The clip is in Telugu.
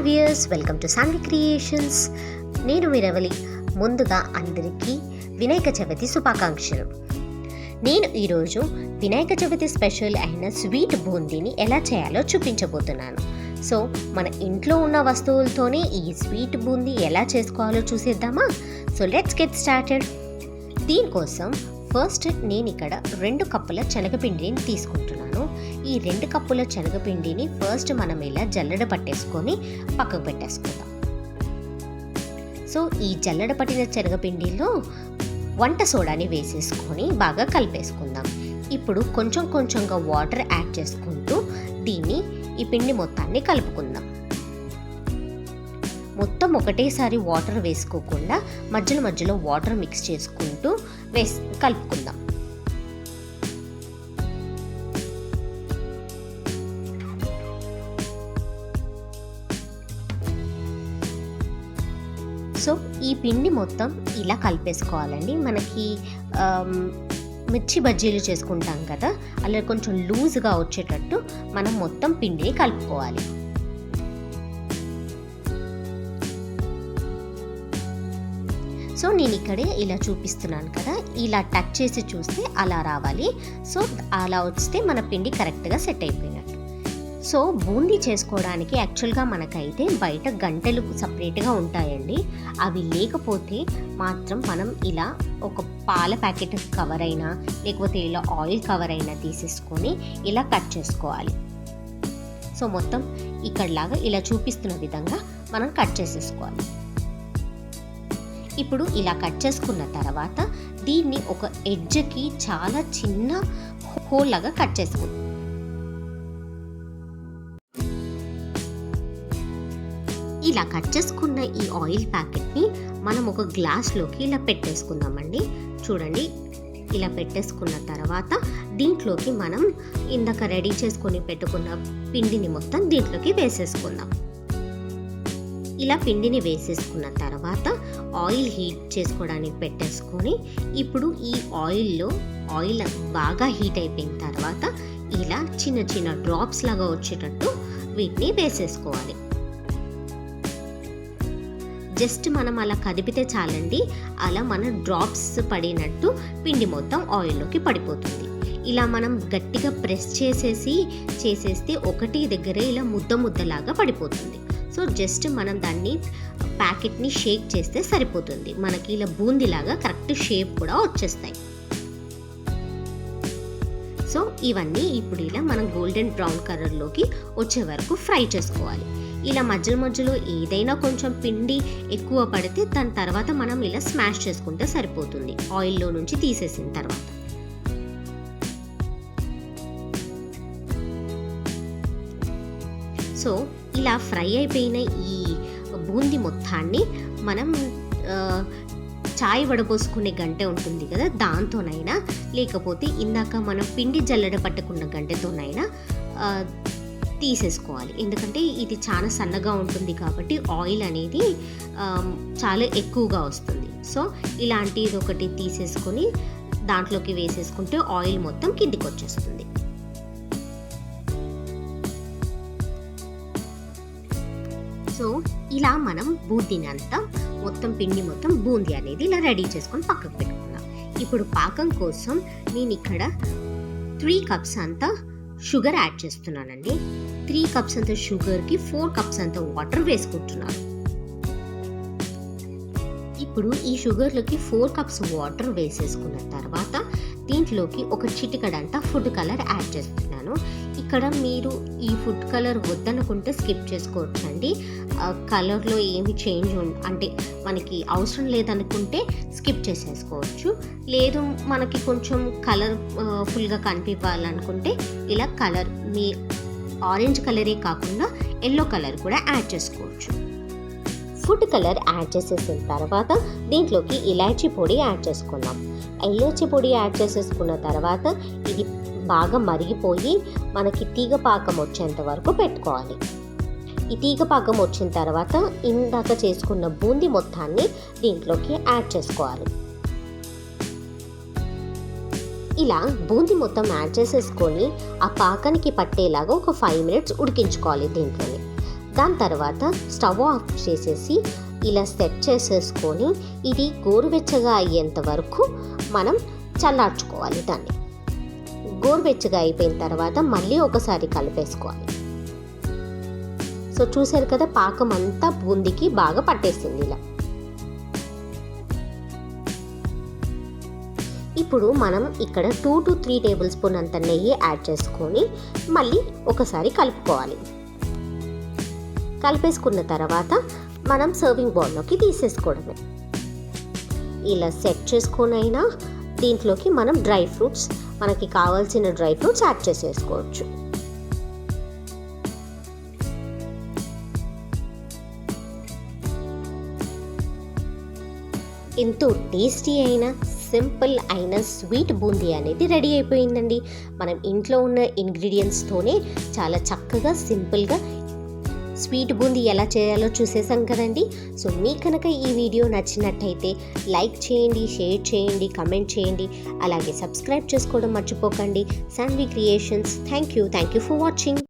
Hi viewers, welcome to Sanvi creations. నేను మీరవలి. ముందుగా అందరికీ వినాయక చవితి శుభాకాంక్షలు. నేను ఈరోజు వినాయక చవితి స్పెషల్ అయిన స్వీట్ బూందీని ఎలా చేయాలో చూపించబోతున్నాను. సో మన ఇంట్లో ఉన్న వస్తువులతోనే ఈ స్వీట్ బూందీ ఎలా చేసుకోవాలో చూసేద్దామా? So let's get started. దీనికోసం ఫస్ట్ నేను ఇక్కడ 2 కప్పుల శనగపిండిని తీసుకుంటున్నాను. ఈ 2 కప్పుల శనగపిండిని ఫస్ట్ మనం ఇలా జల్లెడ పట్టేసుకొని పక్కకు పెట్టేసుకుందాం. సో ఈ జల్లెడ పట్టిన శనగపిండిలో వంట సోడాని వేసేసుకొని బాగా కలిపేసుకుందాం. ఇప్పుడు కొంచెం కొంచెంగా వాటర్ యాడ్ చేసుకుంటూ ఈ పిండి మొత్తాన్ని కలుపుకుందాం. మొత్తం ఒకటేసారి వాటర్ వేసుకోకుండా మధ్యలో మధ్యలో వాటర్ మిక్స్ చేసుకుంటూ కలుపుకుందాం. సో ఈ పిండి మొత్తం ఇలా కలిపేసుకోవాలండి. మనకి మిర్చి బజ్జీలు చేసుకుంటాం కదా, అలా కొంచెం లూజ్గా వచ్చేటట్టు మనం మొత్తం పిండిని కలుపుకోవాలి. సో నేను ఇక్కడే ఇలా చూపిస్తున్నాను కదా, ఇలా టచ్ చేసి చూస్తే అలా రావాలి. సో అలా వస్తే మన పిండి కరెక్ట్గా సెట్ అయిపోయినట్టు. సో బూందీ చేసుకోవడానికి యాక్చువల్గా మనకైతే బయట గంటెలు సపరేట్గా ఉంటాయండి. అవి లేకపోతే మాత్రం మనం ఇలా ఒక పాల ప్యాకెట్ కవర్ అయినా లేకపోతే ఇలా ఆయిల్ కవర్ అయినా తీసేసుకొని ఇలా కట్ చేసుకోవాలి. సో మొత్తం ఇక్కడలాగా ఇలా చూపిస్తున్న విధంగా మనం కట్ చేసేసుకోవాలి. ఇప్పుడు ఇలా కట్ చేసుకున్న తర్వాత దీన్ని ఒక ఎడ్జ్కి చాలా చిన్న హోల్ లాగా కట్ చేసుకుందాం. ఇలా కట్ చేసుకున్న ఈ ఆయిల్ ప్యాకెట్ని మనం ఒక గ్లాస్లోకి ఇలా పెట్టేసుకుందామండి. చూడండి, ఇలా పెట్టేసుకున్న తర్వాత దీంట్లోకి మనం ఇందాక రెడీ చేసుకొని పెట్టుకున్న పిండిని మొత్తం దీంట్లోకి వేసేసుకుందాం. ఇలా పిండిని వేసేసుకున్న తర్వాత ఆయిల్ హీట్ చేసుకోవడానికి పెట్టేసుకొని ఇప్పుడు ఈ ఆయిల్ బాగా హీట్ అయిపోయిన తర్వాత ఇలా చిన్న చిన్న డ్రాప్స్ లాగా వచ్చేటట్టు వీటిని వేసేసుకోవాలి. జస్ట్ మనం అలా కదిపితే చాలండి, అలా మన డ్రాప్స్ పడినట్టు పిండి మొత్తం ఆయిల్లోకి పడిపోతుంది. ఇలా మనం గట్టిగా ప్రెస్ చేసేస్తే ఒకటి దగ్గరే ఇలా ముద్దలాగా పడిపోతుంది. సో జస్ట్ మనం దాన్ని ప్యాకెట్ని షేక్ చేస్తే సరిపోతుంది. మనకి ఇలా బూందీలాగా కరెక్ట్ షేప్ కూడా వచ్చేస్తాయి. సో ఇవన్నీ ఇప్పుడు ఇలా మనం గోల్డెన్ బ్రౌన్ కలర్లోకి వచ్చే వరకు ఫ్రై చేసుకోవాలి. ఇలా మధ్యలో ఏదైనా కొంచెం పిండి ఎక్కువ పడితే దాని తర్వాత మనం ఇలా స్మాష్ చేసుకుంటే సరిపోతుంది ఆయిల్లో నుంచి తీసేసిన తర్వాత. సో ఇలా ఫ్రై అయిపోయిన ఈ బూందీ మొత్తాన్ని మనం చాయ్ వడపోసుకునే గంటె ఉంటుంది కదా, దాంతోనైనా లేకపోతే ఇందాక మనం పిండి జల్లెడ పట్టుకున్న గంటెతోనైనా తీసేసుకోవాలి. ఎందుకంటే ఇది చాలా సన్నగా ఉంటుంది కాబట్టి ఆయిల్ అనేది చాలా ఎక్కువగా వస్తుంది. సో ఇలాంటిది ఒకటి తీసేసుకొని దాంట్లోకి వేసేసుకుంటే ఆయిల్ మొత్తం కిందికి వచ్చేస్తుంది. సో ఇలా మనం బూందీని అంతా మొత్తం పిండి మొత్తం బూందీ అనేది ఇలా రెడీ చేసుకొని పక్కకు పెట్టుకున్నాం. ఇప్పుడు పాకం కోసం నేను ఇక్కడ 3 కప్స్ అంతా షుగర్ యాడ్ చేస్తున్నానండి. 3 కప్స్ అంత షుగర్కి 4 కప్స్ అంత వాటర్ వేసుకుంటున్నాను. ఇప్పుడు ఈ షుగర్లోకి 4 కప్స్ వాటర్ వేసేసుకున్న తర్వాత దీంట్లోకి ఒక చిటికడంతా ఫుడ్ కలర్ యాడ్ చేస్తున్నాను. ఇక్కడ మీరు ఈ ఫుడ్ కలర్ వద్దనుకుంటే స్కిప్ చేసుకోవచ్చండి. కలర్లో ఏమి చేంజ్ అంటే మనకి అవసరం లేదనుకుంటే స్కిప్ చేసేసుకోవచ్చు. లేదు మనకి కొంచెం కలర్ ఫుల్గా కనిపించాలనుకుంటే ఇలా కలర్ మీ ఆరెంజ్ కలరే కాకుండా ఎల్లో కలర్ కూడా యాడ్ చేసుకోవచ్చు. ఫుడ్ కలర్ యాడ్ చేసేసిన తర్వాత దీంట్లోకి ఇలాచీ పొడి యాడ్ చేసుకుందాం. ఇలాచీ పొడి యాడ్ చేసేసుకున్న తర్వాత ఇది బాగా మరిగిపోయి మనకి తీగ పాకం వచ్చేంత వరకు పెట్టుకోవాలి. ఈ తీగ పాకం వచ్చిన తర్వాత ఇందాక చేసుకున్న బూందీ మొత్తాన్ని దీంట్లోకి యాడ్ చేసుకోవాలి. ఇలా బూందీ మొత్తం యాడ్ చేసేసుకొని ఆ పాకానికి పట్టేలాగా ఒక 5 మినిట్స్ ఉడికించుకోవాలి. దీంట్లోనే దాని తర్వాత స్టవ్ ఆఫ్ చేసేసి ఇలా సెట్ చేసేసుకొని ఇది గోరువెచ్చగా అయ్యేంత వరకు మనం చల్లార్చుకోవాలి. దాన్ని గోరువెచ్చగా అయిపోయిన తర్వాత మళ్ళీ ఒకసారి కలిపేసుకోవాలి. సో చూసారు కదా, పాకం అంతా బూందీకి బాగా పట్టేసింది ఇలా. ఇప్పుడు మనం ఇక్కడ 2 to 3 టేబుల్ స్పూన్ అంత నెయ్యి యాడ్ చేసుకొని మళ్ళీ ఒకసారి కలుపుకోవాలి. కలిపేసుకున్న తర్వాత మనం సర్వింగ్ బౌల్లోకి తీసేసుకోవడమే. ఇలా సెట్ చేసుకొనైనా దీంట్లోకి మనం డ్రై ఫ్రూట్స్, మనకి కావాల్సిన డ్రై ఫ్రూట్స్ యాడ్ చేసేసుకోవచ్చు. ఎంతో టేస్టీ అయిన సింపుల్ అయిన స్వీట్ బూందీ అనేది రెడీ అయిపోయిందండి. మనం ఇంట్లో ఉన్న ఇంగ్రీడియంట్స్తోనే చాలా చక్కగా సింపుల్గా స్వీట్ బూందీ ఎలా చేయాలో చూసేసాం కదండి. సో మీకు కనుక ఈ వీడియో నచ్చినట్టయితే లైక్ చేయండి, షేర్ చేయండి, కమెంట్ చేయండి, అలాగే సబ్స్క్రైబ్ చేసుకోవడం మర్చిపోకండి. Shanvi creations. Thank you for watching.